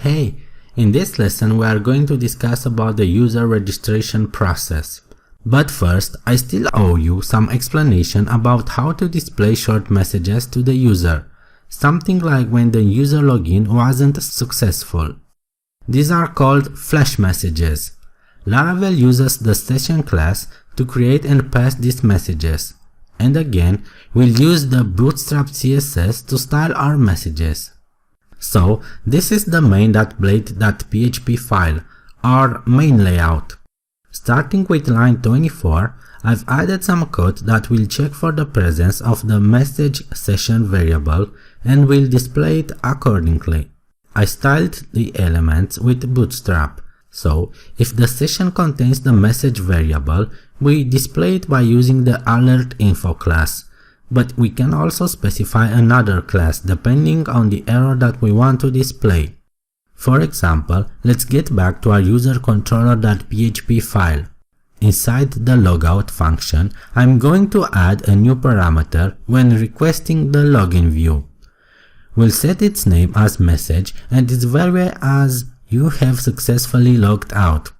Hey, in this lesson we are going to discuss about the user registration process. But first, I still owe you some explanation about how to display short messages to the user, something like when the user login wasn't successful. These are called flash messages. Laravel uses the session class to create and pass these messages. And again, we'll use the bootstrap CSS to style our messages. So, this is the main.blade.php file, our main layout. Starting with line 24, I've added some code that will check for the presence of the message session variable and will display it accordingly. I styled the elements with bootstrap. So, if the session contains the message variable, we display it by using the alertInfo class. But we can also specify another class depending on the error that we want to display. For example, let's get back to our usercontroller.php file. Inside the logout function, I'm going to add a new parameter when requesting the login view. We'll set its name as message and its value as you have successfully logged out.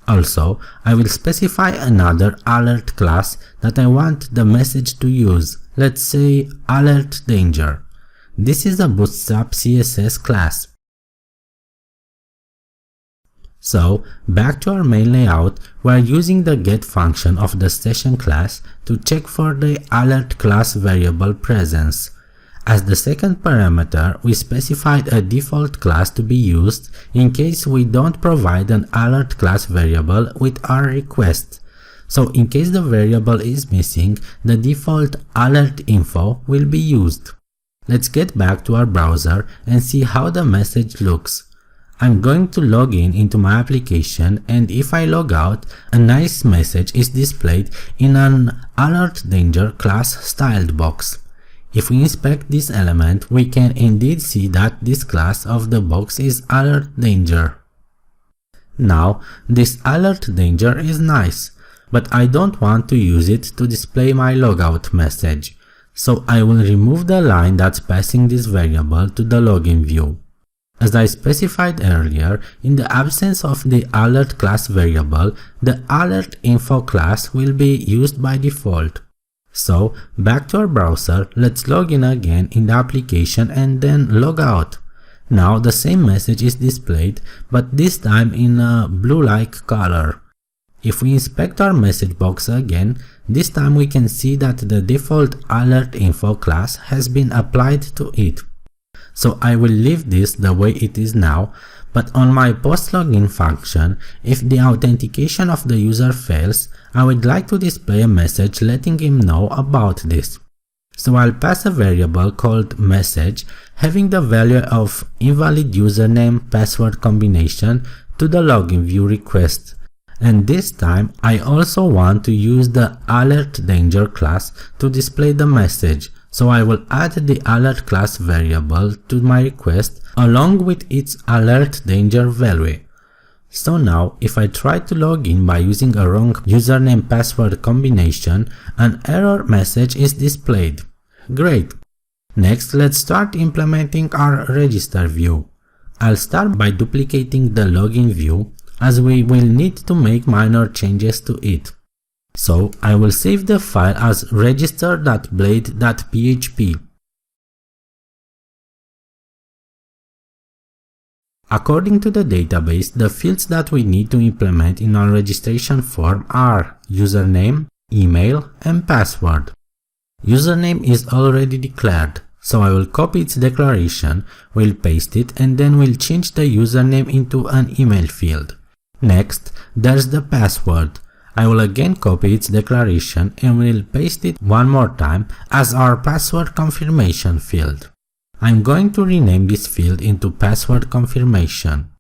Also, I will specify another alert class that I want the message to use. Let's say alert danger. This is a bootstrap CSS class. So, back to our main layout, we are using the get function of the session class to check for the alert class variable presence. As the second parameter, we specified a default class to be used in case we don't provide an alert class variable with our request. So in case the variable is missing, the default alertInfo will be used. Let's get back to our browser and see how the message looks. I'm going to log into my application, and if I log out, a nice message is displayed in an alert danger class styled box. If we inspect this element, we can indeed see that this class of the box is alert danger. Now, this alert danger is nice, but I don't want to use it to display my logout message. So I will remove the line that's passing this variable to the login view. As I specified earlier, in the absence of the alert class variable, the alertInfo class will be used by default. So, back to our browser, let's log in again in the application and then log out. Now the same message is displayed, but this time in a blue-like color. If we inspect our message box again, this time we can see that the default alertInfo class has been applied to it. So I will leave this the way it is now, but on my post-login function, if the authentication of the user fails, I would like to display a message letting him know about this. So I'll pass a variable called message having the value of invalid username password combination to the login view request. And this time I also want to use the alert danger class to display the message. So I will add the alert class variable to my request along with its alert danger value. So now if I try to log in by using a wrong username password combination, an error message is displayed. Great! Next, let's start implementing our register view. I'll start by duplicating the login view, as we will need to make minor changes to it. So I will save the file as register.blade.php. According to the database, the fields that we need to implement in our registration form are username, email, and password. Username is already declared, so I will copy its declaration, will paste it, and then we'll change the username into an email field. Next, there's the password. I will again copy its declaration and will paste it one more time as our password confirmation field. I'm going to rename this field into password confirmation.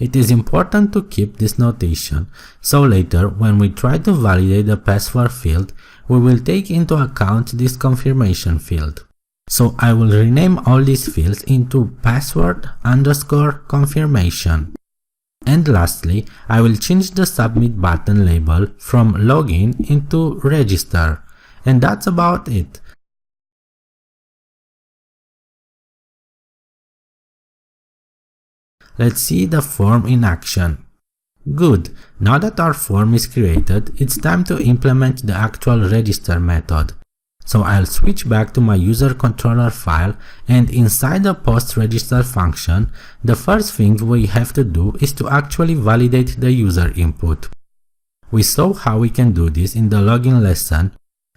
It is important to keep this notation, so later when we try to validate the password field, we will take into account this confirmation field. So I will rename all these fields into password_confirmation. And lastly, I will change the submit button label from login into register. And that's about it. let's see the form in action. Good, now that our form is created, it's time to implement the actual register method. So I'll switch back to my user controller file, and inside the post register function, the first thing we have to do is to actually validate the user input. We saw how we can do this in the login lesson,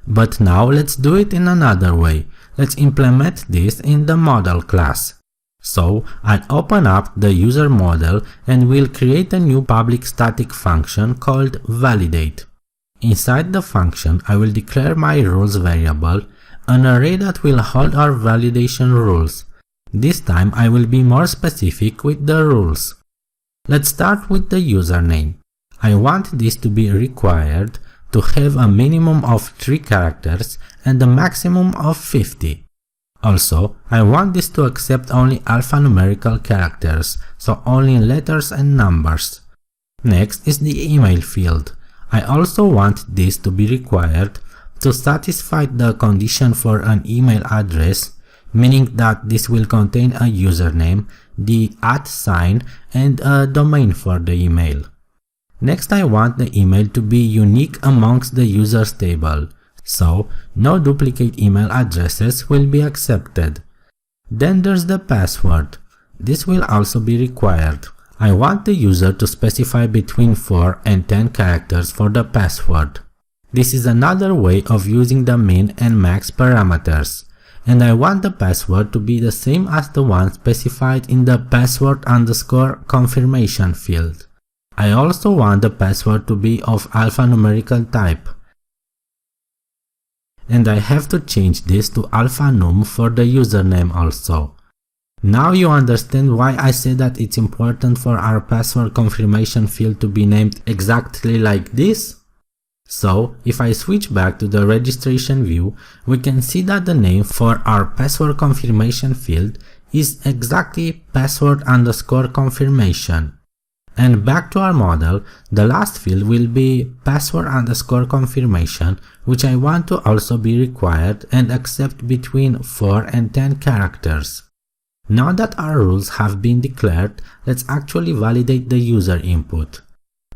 but now let's do it in another way. Let's implement this in the model class. So I'll open up the user model and we'll create a new public static function called validate. Inside the function, I will declare my rules variable, an array that will hold our validation rules. This time I will be more specific with the rules. Let's start with the username. I want this to be required to have a minimum of 3 characters and a maximum of 50. Also, I want this to accept only alphanumerical characters, so only letters and numbers. Next is the email field. I also want this to be required to satisfy the condition for an email address, meaning that this will contain a username, the @ and a domain for the email. Next, I want the email to be unique amongst the users table, so no duplicate email addresses will be accepted. Then there's the password. This will also be required. I want the user to specify between 4 and 10 characters for the password. This is another way of using the min and max parameters. And I want the password to be the same as the one specified in the password_confirmation field. I also want the password to be of alphanumerical type. And I have to change this to alphanum for the username also. Now you understand why I say that it's important for our password confirmation field to be named exactly like this? So, if I switch back to the registration view, we can see that the name for our password confirmation field is exactly password_confirmation. And back to our model, the last field will be password_confirmation, which I want to also be required and accept between 4 and 10 characters. Now that our rules have been declared, let's actually validate the user input.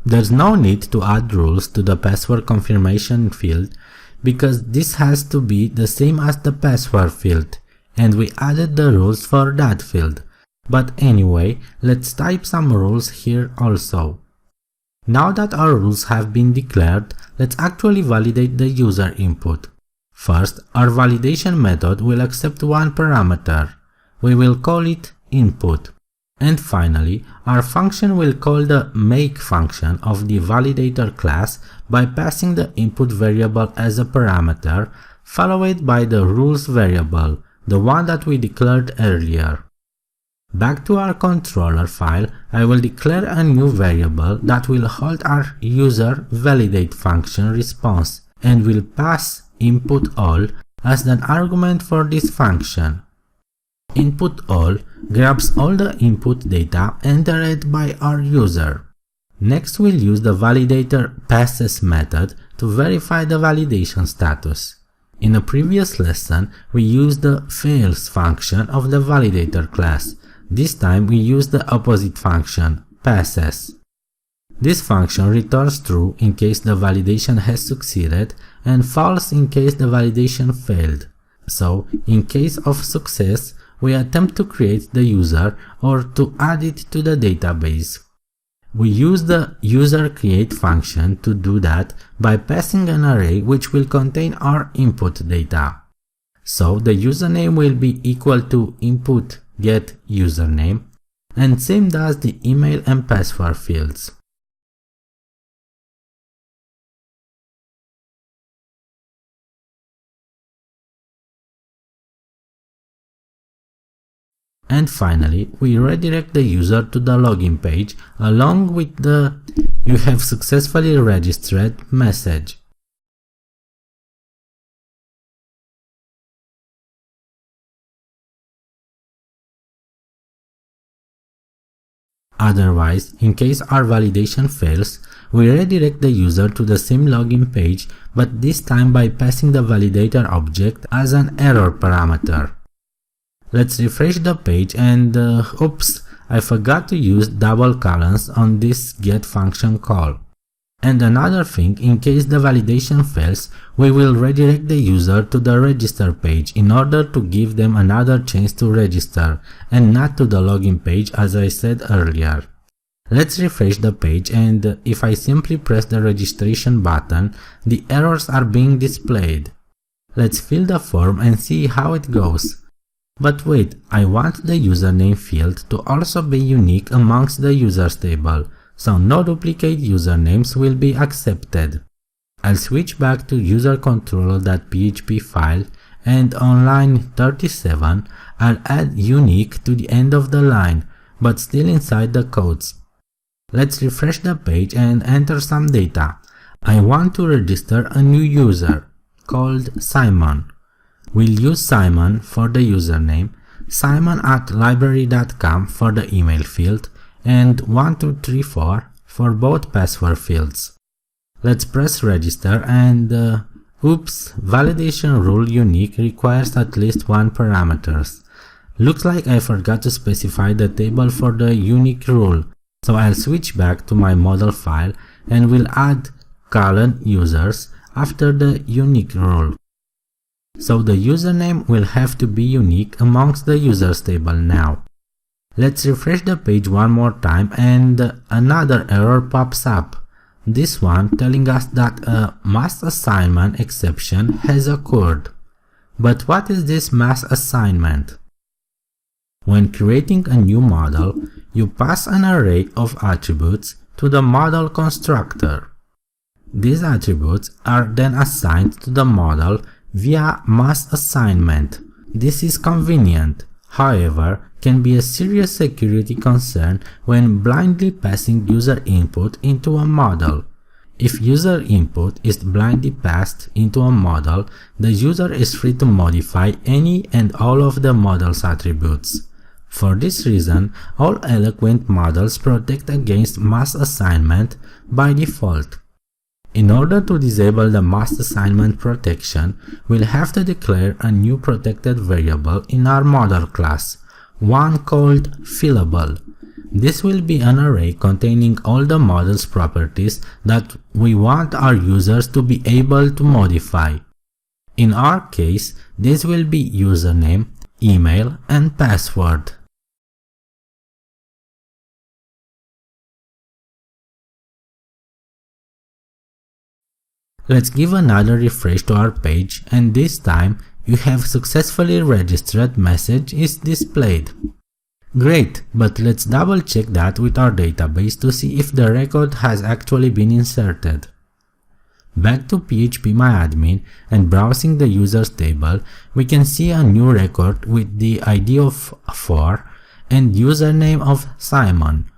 There's no need to add rules to the password confirmation field because this has to be the same as the password field, and we added the rules for that field. But anyway, let's type some rules here also. Now that our rules have been declared, let's actually validate the user input. First, our validation method will accept one parameter. We will call it input. And finally, our function will call the make function of the validator class by passing the input variable as a parameter, followed by the rules variable, the one that we declared earlier. Back to our controller file, I will declare a new variable that will hold our user validate function response and will pass input all as an argument for this function. Input all grabs all the input data entered by our user. Next, we'll use the validator passes method to verify the validation status. In a previous lesson, we used the fails function of the validator class. This time we use the opposite function, passes. This function returns true in case the validation has succeeded and false in case the validation failed. So, in case of success, we attempt to create the user or to add it to the database. We use the userCreate function to do that by passing an array which will contain our input data. So the username will be equal to input get username, and same does the email and password fields. And finally, we redirect the user to the login page along with the "You have successfully registered" message. Otherwise, in case our validation fails, we redirect the user to the same login page, but this time by passing the validator object as an error parameter. Let's refresh the page and oops, I forgot to use double colons on this get function call. And another thing, in case the validation fails, we will redirect the user to the register page in order to give them another chance to register, and not to the login page as I said earlier. Let's refresh the page, and if I simply press the registration button, the errors are being displayed. Let's fill the form and see how it goes. But wait, I want the username field to also be unique amongst the users table, so no duplicate usernames will be accepted. I'll switch back to usercontroller.php file, and on line 37 I'll add unique to the end of the line, but still inside the quotes. Let's refresh the page and enter some data. I want to register a new user called Simon. We'll use Simon for the username, simon@library.com for the email field, and 1234 for both password fields. Let's press register, and oops, validation rule unique requires at least one parameters. Looks like I forgot to specify the table for the unique rule, so I'll switch back to my model file and will add :users after the unique rule. So the username will have to be unique amongst the users table now. Let's refresh the page one more time, and another error pops up. This one telling us that a mass assignment exception has occurred. But what is this mass assignment? When creating a new model, you pass an array of attributes to the model constructor. These attributes are then assigned to the model via mass assignment. This is convenient, however, can be a serious security concern when blindly passing user input into a model. If user input is blindly passed into a model, the user is free to modify any and all of the model's attributes. For this reason, all eloquent models protect against mass assignment by default. In order to disable the mass assignment protection, we'll have to declare a new protected variable in our model class, one called fillable. This will be an array containing all the model's properties that we want our users to be able to modify. In our case, this will be username, email, and password. Let's give another refresh to our page, and this time you have successfully registered message is displayed. Great, but let's double check that with our database to see if the record has actually been inserted. Back to phpMyAdmin and browsing the users table, we can see a new record with the ID of 4 and username of Simon.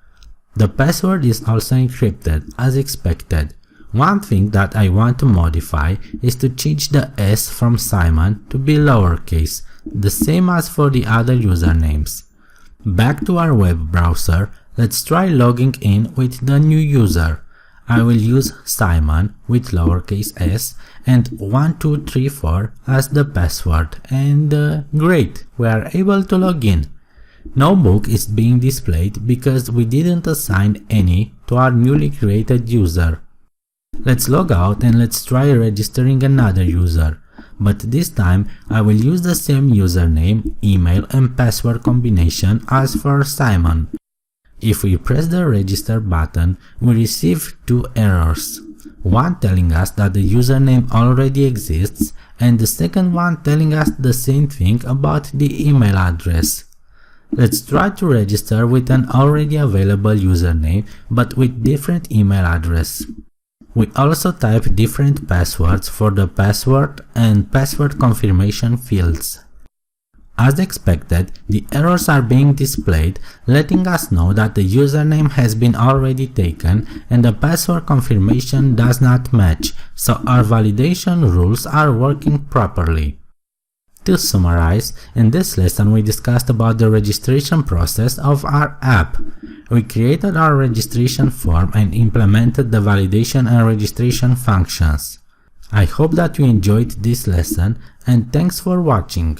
The password is also encrypted as expected. One thing that I want to modify is to change the S from Simon to be lowercase, the same as for the other usernames. Back to our web browser, let's try logging in with the new user. I will use Simon with lowercase s and 1234 as the password, and great, we are able to log in. No book is being displayed because we didn't assign any to our newly created user. Let's log out and let's try registering another user, but this time I will use the same username, email and password combination as for Simon. If we press the register button, we receive two errors. One telling us that the username already exists, and the second one telling us the same thing about the email address. Let's try to register with an already available username but with different email address. We also type different passwords for the password and password confirmation fields. As expected, the errors are being displayed, letting us know that the username has been already taken and the password confirmation does not match, so our validation rules are working properly. To summarize, in this lesson we discussed about the registration process of our app. We created our registration form and implemented the validation and registration functions. I hope that you enjoyed this lesson, and thanks for watching.